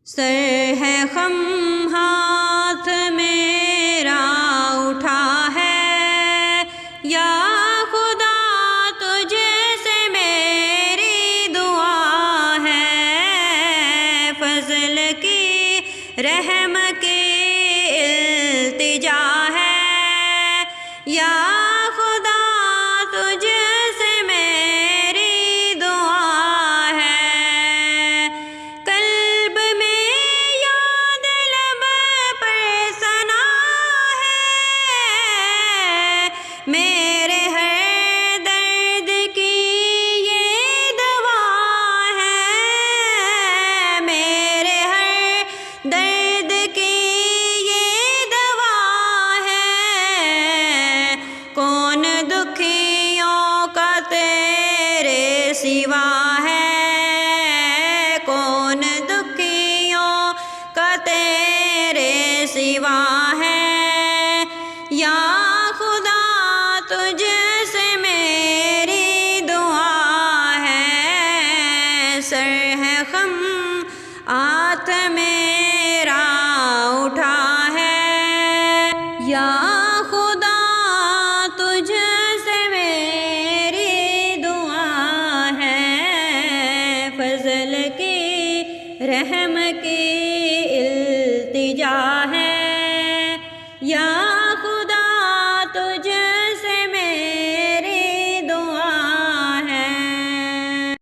سر ہے خم ہاتھ میرا اٹھا ہے، یا خدا تجھ سے میری دعا ہے، فضل کی رحم کی التجا ہے، یا خدا تجھ سے میری دعا ہے، قلب میں یاد لب پر ثنا ہے، میرے ہر درد کی یہ دوا ہے، میرے ہر درد کی یہ دوا ہے، کون دکھیوں کا تیرے سوا ہے، کون دکھیوں کا تیرے سوا